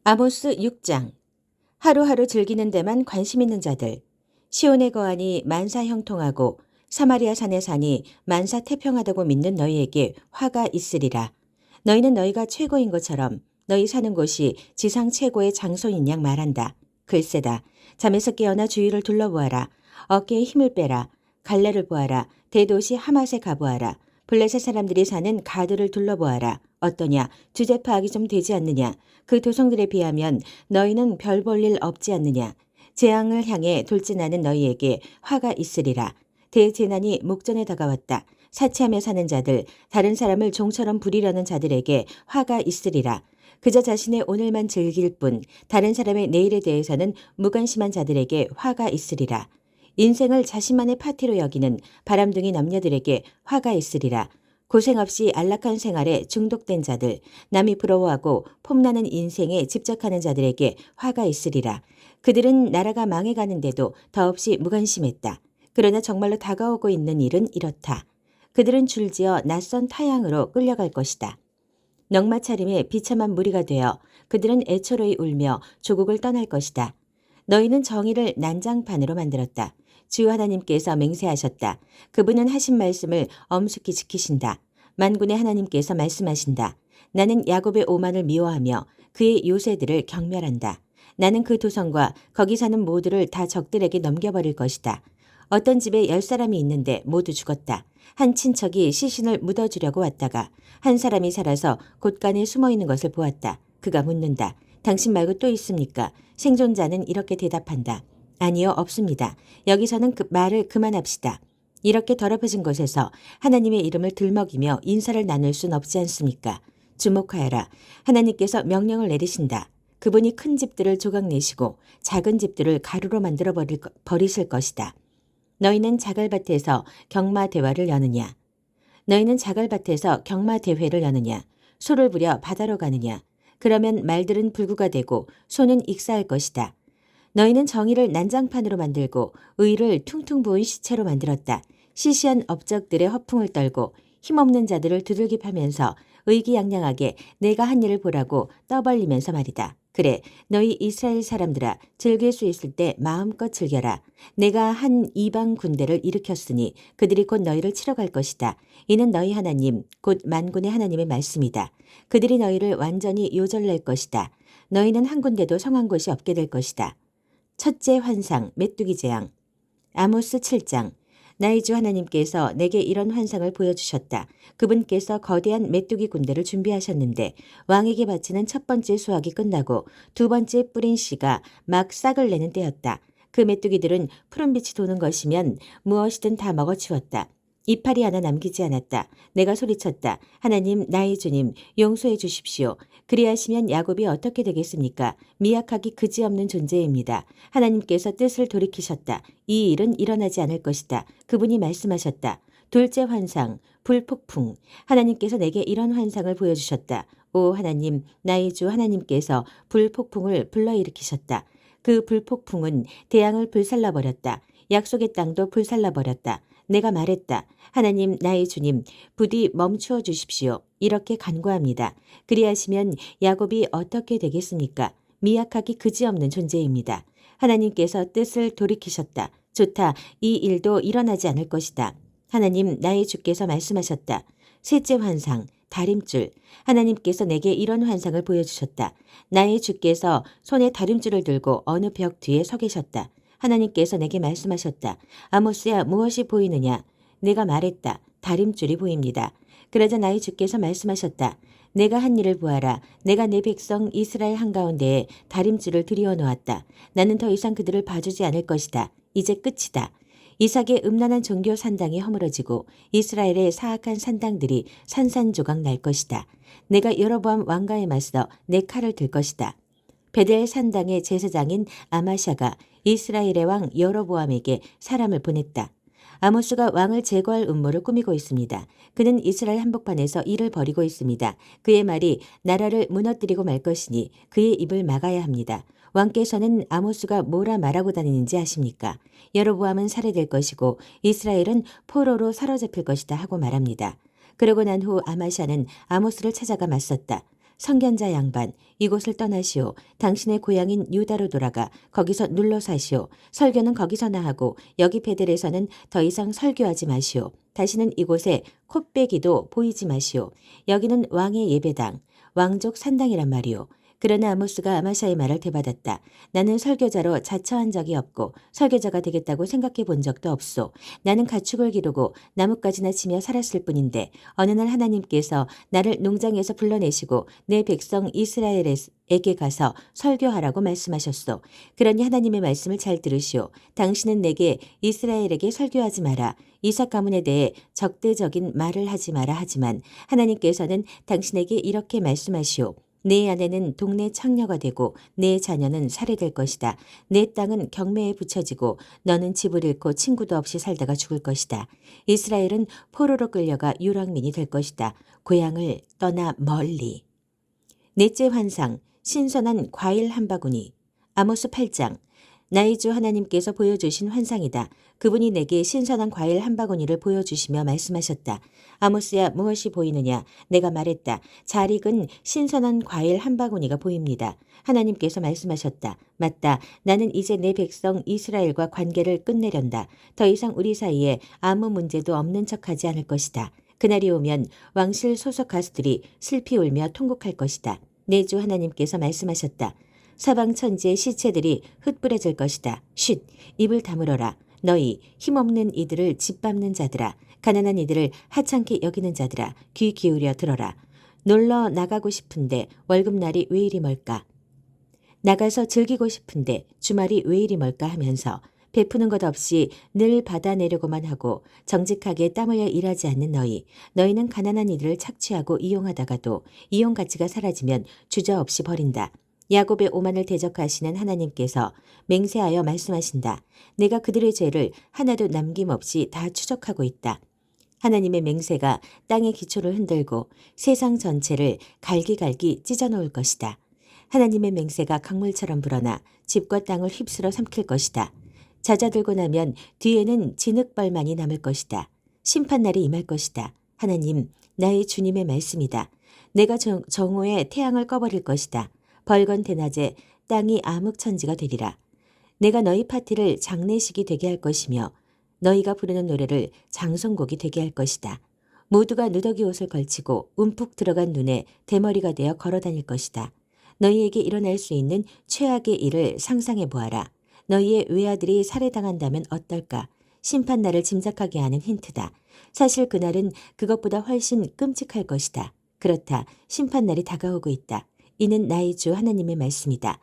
아모스 6장. 하루하루 즐기는 데만 관심 있는 자들. 시온의 거하니 만사 형통하고 사마리아 산의 산이 만사 태평하다고 믿는 너희에게 화가 있으리라. 너희는 너희가 최고인 것처럼 너희 사는 곳이 지상 최고의 장소인 양 말한다. 글쎄다. 잠에서 깨어나 주위를 둘러보아라. 어깨에 힘을 빼라. 갈래를 보아라. 대도시 하맛에 가보아라. 블레셋 사람들이 사는 가드를 둘러보아라. 어떠냐? 주제 파악이 좀 되지 않느냐? 그 도성들에 비하면 너희는 별 볼 일 없지 않느냐? 재앙을 향해 돌진하는 너희에게 화가 있으리라. 대재난이 목전에 다가왔다. 사치하며 사는 자들, 다른 사람을 종처럼 부리려는 자들에게 화가 있으리라. 그저 자신의 오늘만 즐길 뿐 다른 사람의 내일에 대해서는 무관심한 자들에게 화가 있으리라. 인생을 자신만의 파티로 여기는 바람둥이 남녀들에게 화가 있으리라. 고생 없이 안락한 생활에 중독된 자들, 남이 부러워하고 폼나는 인생에 집착하는 자들에게 화가 있으리라. 그들은 나라가 망해가는데도 더없이 무관심했다. 그러나 정말로 다가오고 있는 일은 이렇다. 그들은 줄지어 낯선 타향으로 끌려갈 것이다. 넉마차림에 비참한 무리가 되어 그들은 애처로이 울며 조국을 떠날 것이다. 너희는 정의를 난장판으로 만들었다. 주 하나님께서 맹세하셨다. 그분은 하신 말씀을 엄숙히 지키신다. 만군의 하나님께서 말씀하신다. 나는 야곱의 오만을 미워하며 그의 요새들을 경멸한다. 나는 그 도성과 거기 사는 모두를 다 적들에게 넘겨버릴 것이다. 어떤 집에 10사람이 있는데 모두 죽었다. 한 친척이 시신을 묻어주려고 왔다가 한 사람이 살아서 곳간에 숨어있는 것을 보았다. 그가 묻는다. 당신 말고 또 있습니까? 생존자는 이렇게 대답한다. 아니요, 없습니다. 여기서는 그 말을 그만합시다. 이렇게 더럽혀진 곳에서 하나님의 이름을 들먹이며 인사를 나눌 순 없지 않습니까? 주목하여라. 하나님께서 명령을 내리신다. 그분이 큰 집들을 조각내시고 작은 집들을 가루로 만들어 버리실 것이다. 너희는 자갈밭에서 경마대화를 여느냐? 너희는 자갈밭에서 경마대회를 여느냐? 소를 부려 바다로 가느냐? 그러면 말들은 불구가 되고 소는 익사할 것이다. 너희는 정의를 난장판으로 만들고 의를 퉁퉁 부은 시체로 만들었다. 시시한 업적들의 허풍을 떨고 힘없는 자들을 두들겨 패면서 의기양양하게 내가 한 일을 보라고 떠벌리면서 말이다. 그래, 너희 이스라엘 사람들아, 즐길 수 있을 때 마음껏 즐겨라. 내가 한 이방 군대를 일으켰으니 그들이 곧 너희를 치러 갈 것이다. 이는 너희 하나님, 곧 만군의 하나님의 말씀이다. 그들이 너희를 완전히 요절낼 것이다. 너희는 한 군데도 성한 곳이 없게 될 것이다. 첫째 환상, 메뚜기 재앙. 아모스 7장. 나의 주 하나님께서 내게 이런 환상을 보여주셨다. 그분께서 거대한 메뚜기 군대를 준비하셨는데 왕에게 바치는 첫 번째 수확이 끝나고 두 번째 뿌린 씨가 막 싹을 내는 때였다. 그 메뚜기들은 푸른빛이 도는 것이면 무엇이든 다 먹어치웠다. 이파리 하나 남기지 않았다. 내가 소리쳤다. 하나님, 나의 주님, 용서해 주십시오. 그리하시면 야곱이 어떻게 되겠습니까? 미약하기 그지없는 존재입니다. 하나님께서 뜻을 돌이키셨다. 이 일은 일어나지 않을 것이다. 그분이 말씀하셨다. 둘째 환상, 불폭풍. 하나님께서 내게 이런 환상을 보여주셨다. 오 하나님, 나의 주 하나님께서 불폭풍을 불러일으키셨다. 그 불폭풍은 대양을 불살라버렸다. 약속의 땅도 불살라버렸다. 내가 말했다. 하나님, 나의 주님, 부디 멈추어 주십시오. 이렇게 간구합니다. 그리하시면 야곱이 어떻게 되겠습니까? 미약하기 그지없는 존재입니다. 하나님께서 뜻을 돌이키셨다. 좋다. 이 일도 일어나지 않을 것이다. 하나님, 나의 주께서 말씀하셨다. 셋째 환상, 다림줄. 하나님께서 내게 이런 환상을 보여주셨다. 나의 주께서 손에 다림줄을 들고 어느 벽 뒤에 서 계셨다. 하나님께서 내게 말씀하셨다. 아모스야, 무엇이 보이느냐? 내가 말했다. 다림줄이 보입니다. 그러자 나의 주께서 말씀하셨다. 내가 한 일을 보아라. 내가 내 백성 이스라엘 한가운데에 다림줄을 들이워 놓았다. 나는 더 이상 그들을 봐주지 않을 것이다. 이제 끝이다. 이삭의 음란한 종교 산당이 허물어지고 이스라엘의 사악한 산당들이 산산조각 날 것이다. 내가 여로보암 왕가에 맞서 내 칼을 들 것이다. 베델 산당의 제사장인 아마샤가 이스라엘의 왕 여로보암에게 사람을 보냈다. 아모스가 왕을 제거할 음모를 꾸미고 있습니다. 그는 이스라엘 한복판에서 일을 벌이고 있습니다. 그의 말이 나라를 무너뜨리고 말 것이니 그의 입을 막아야 합니다. 왕께서는 아모스가 뭐라 말하고 다니는지 아십니까? 여로보암은 살해될 것이고 이스라엘은 포로로 사로잡힐 것이다 하고 말합니다. 그러고 난 후 아마샤는 아모스를 찾아가 맞섰다. 선견자 양반, 이곳을 떠나시오. 당신의 고향인 유다로 돌아가 거기서 눌러 사시오. 설교는 거기서나 하고 여기 베델에서는 더 이상 설교하지 마시오. 다시는 이곳에 콧배기도 보이지 마시오. 여기는 왕의 예배당, 왕족 산당이란 말이오. 그러나 아모스가 아마샤의 말을 되받았다. 나는 설교자로 자처한 적이 없고 설교자가 되겠다고 생각해 본 적도 없소. 나는 가축을 기르고 나뭇가지나 치며 살았을 뿐인데 어느 날 하나님께서 나를 농장에서 불러내시고 내 백성 이스라엘에게 가서 설교하라고 말씀하셨소. 그러니 하나님의 말씀을 잘 들으시오. 당신은 내게 이스라엘에게 설교하지 마라. 이삭 가문에 대해 적대적인 말을 하지 마라 하지만 하나님께서는 당신에게 이렇게 말씀하시오. 내 아내는 동네 창녀가 되고 내 자녀는 살해될 것이다. 내 땅은 경매에 붙여지고 너는 집을 잃고 친구도 없이 살다가 죽을 것이다. 이스라엘은 포로로 끌려가 유랑민이 될 것이다. 고향을 떠나 멀리. 넷째 환상, 신선한 과일 한 바구니. 아모스 8장. 나의 주 하나님께서 보여주신 환상이다. 그분이 내게 신선한 과일 한 바구니를 보여주시며 말씀하셨다. 아모스야, 무엇이 보이느냐? 내가 말했다. 잘 익은 신선한 과일 한 바구니가 보입니다. 하나님께서 말씀하셨다. 맞다. 나는 이제 내 백성 이스라엘과 관계를 끝내련다. 더 이상 우리 사이에 아무 문제도 없는 척하지 않을 것이다. 그날이 오면 왕실 소속 가수들이 슬피 울며 통곡할 것이다. 내 주 하나님께서 말씀하셨다. 사방 천지의 시체들이 흩뿌려질 것이다. 쉿, 입을 다물어라. 너희 힘없는 이들을 짓밟는 자들아, 가난한 이들을 하찮게 여기는 자들아, 귀 기울여 들어라. 놀러 나가고 싶은데 월급날이 왜 이리 멀까? 나가서 즐기고 싶은데 주말이 왜 이리 멀까 하면서 베푸는 것 없이 늘 받아내려고만 하고 정직하게 땀 흘려 일하지 않는 너희는 가난한 이들을 착취하고 이용하다가도 이용 가치가 사라지면 주저없이 버린다. 야곱의 오만을 대적하시는 하나님께서 맹세하여 말씀하신다. 내가 그들의 죄를 하나도 남김없이 다 추적하고 있다. 하나님의 맹세가 땅의 기초를 흔들고 세상 전체를 갈기갈기 찢어놓을 것이다. 하나님의 맹세가 강물처럼 불어나 집과 땅을 휩쓸어 삼킬 것이다. 잦아들고 나면 뒤에는 진흙벌만이 남을 것이다. 심판날이 임할 것이다. 하나님, 나의 주님의 말씀이다. 내가 정오에 태양을 꺼버릴 것이다. 벌건 대낮에 땅이 암흑천지가 되리라. 내가 너희 파티를 장례식이 되게 할 것이며 너희가 부르는 노래를 장성곡이 되게 할 것이다. 모두가 누더기 옷을 걸치고 움푹 들어간 눈에 대머리가 되어 걸어다닐 것이다. 너희에게 일어날 수 있는 최악의 일을 상상해 보아라. 너희의 외아들이 살해당한다면 어떨까? 심판날을 짐작하게 하는 힌트다. 사실 그날은 그것보다 훨씬 끔찍할 것이다. 그렇다. 심판날이 다가오고 있다. 이는 나의 주 하나님의 말씀이다.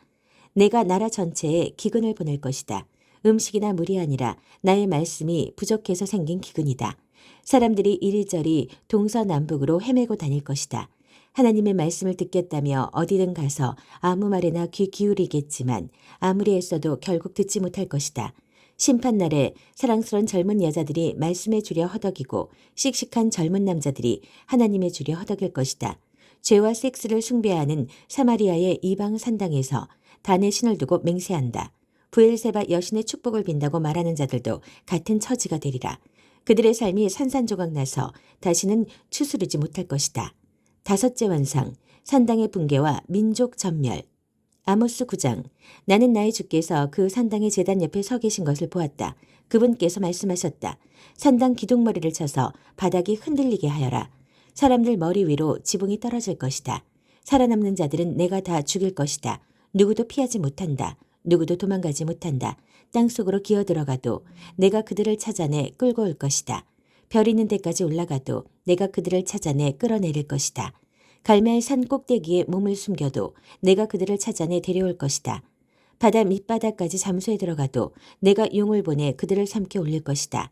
내가 나라 전체에 기근을 보낼 것이다. 음식이나 물이 아니라 나의 말씀이 부족해서 생긴 기근이다. 사람들이 이리저리 동서남북으로 헤매고 다닐 것이다. 하나님의 말씀을 듣겠다며 어디든 가서 아무 말에나 귀 기울이겠지만 아무리 애써도 결국 듣지 못할 것이다. 심판날에 사랑스러운 젊은 여자들이 말씀에 주려 허덕이고 씩씩한 젊은 남자들이 하나님의 주려 허덕일 것이다. 죄와 섹스를 숭배하는 사마리아의 이방 산당에서 단의 신을 두고 맹세한다. 부엘세바 여신의 축복을 빈다고 말하는 자들도 같은 처지가 되리라. 그들의 삶이 산산조각 나서 다시는 추스르지 못할 것이다. 다섯째 환상, 산당의 붕괴와 민족 전멸. 아모스 9장. 나는 나의 주께서 그 산당의 제단 옆에 서 계신 것을 보았다. 그분께서 말씀하셨다. 산당 기둥머리를 쳐서 바닥이 흔들리게 하여라. 사람들 머리 위로 지붕이 떨어질 것이다. 살아남는 자들은 내가 다 죽일 것이다. 누구도 피하지 못한다. 누구도 도망가지 못한다. 땅속으로 기어들어가도 내가 그들을 찾아내 끌고 올 것이다. 별 있는 데까지 올라가도 내가 그들을 찾아내 끌어내릴 것이다. 갈멜 산 꼭대기에 몸을 숨겨도 내가 그들을 찾아내 데려올 것이다. 바다 밑바닥까지 잠수해 들어가도 내가 용을 보내 그들을 삼켜 올릴 것이다.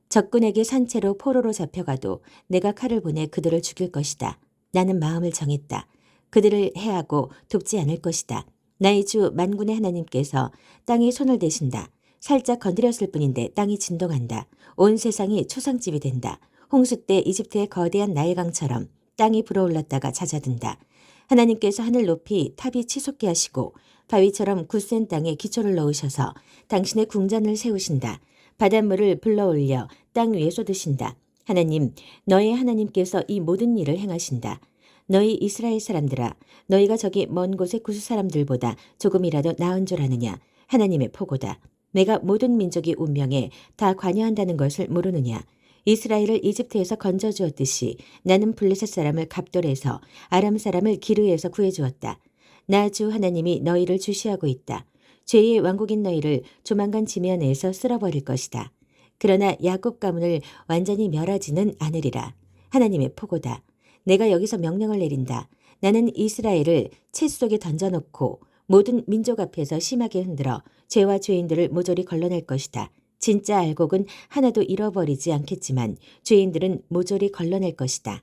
적군에게 산채로 포로로 잡혀가도 내가 칼을 보내 그들을 죽일 것이다. 나는 마음을 정했다. 그들을 해하고 돕지 않을 것이다. 나의 주 만군의 하나님께서 땅에 손을 대신다. 살짝 건드렸을 뿐인데 땅이 진동한다. 온 세상이 초상집이 된다. 홍수 때 이집트의 거대한 나일강처럼 땅이 불어올랐다가 잦아든다. 하나님께서 하늘 높이 탑이 치솟게 하시고 바위처럼 굳센 땅에 기초를 넣으셔서 당신의 궁전을 세우신다. 바닷물을 불러올려 땅 위에 쏟으신다. 하나님, 너의 하나님께서 이 모든 일을 행하신다. 너희 이스라엘 사람들아, 너희가 저기 먼 곳의 구스 사람들보다 조금이라도 나은 줄 아느냐? 하나님의 포고다. 내가 모든 민족이 운명에 다 관여한다는 것을 모르느냐? 이스라엘을 이집트에서 건져주었듯이 나는 블레셋 사람을 갑돌에서 아람 사람을 기르에서 구해주었다. 나 주 하나님이 너희를 주시하고 있다. 죄의 왕국인 너희를 조만간 지면에서 쓸어버릴 것이다. 그러나 야곱 가문을 완전히 멸하지는 않으리라. 하나님의 포고다. 내가 여기서 명령을 내린다. 나는 이스라엘을 채 속에 던져놓고 모든 민족 앞에서 심하게 흔들어 죄와 죄인들을 모조리 걸러낼 것이다. 진짜 알곡은 하나도 잃어버리지 않겠지만 죄인들은 모조리 걸러낼 것이다.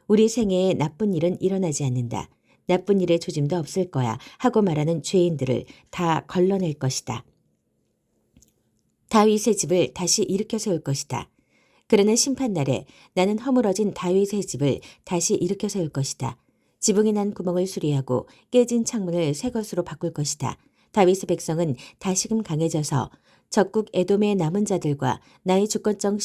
우리 생애에 나쁜 일은 일어나지 않는다. 나쁜 일의 조짐도 없을 거야 하고 말하는 죄인들을 다 걸러낼 것이다. 다윗의 집을 다시 일으켜 세울 것이다. 그러나 심판날에 나는 허물어진 다윗의 집을 다시 일으켜 세울 것이다. 지붕이 난 구멍을 수리하고 깨진 창문을 새 것으로 바꿀 것이다. 다윗의 백성은 다시금 강해져서 적국 에돔의 남은 자들과 나의 주권적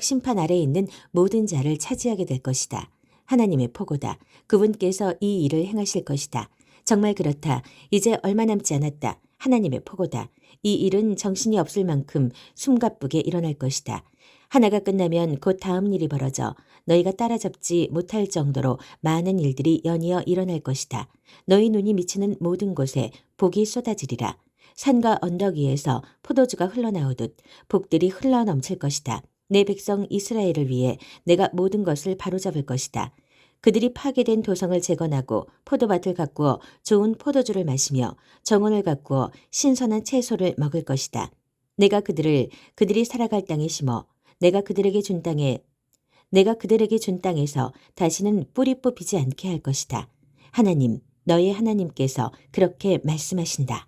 심판 아래에 있는 모든 자를 차지하게 될 것이다. 하나님의 포고다. 그분께서 이 일을 행하실 것이다. 정말 그렇다. 이제 얼마 남지 않았다. 하나님의 포고다. 이 일은 정신이 없을 만큼 숨가쁘게 일어날 것이다. 하나가 끝나면 곧 다음 일이 벌어져 너희가 따라잡지 못할 정도로 많은 일들이 연이어 일어날 것이다. 너희 눈이 미치는 모든 곳에 복이 쏟아지리라. 산과 언덕 위에서 포도주가 흘러나오듯 복들이 흘러넘칠 것이다. 내 백성 이스라엘을 위해 내가 모든 것을 바로잡을 것이다. 그들이 파괴된 도성을 재건하고 포도밭을 가꾸어 좋은 포도주를 마시며 정원을 가꾸어 신선한 채소를 먹을 것이다. 내가 그들이 살아갈 땅에 심어 내가 그들에게 준 땅에서 다시는 뿌리 뽑히지 않게 할 것이다. 하나님, 너의 하나님께서 그렇게 말씀하신다.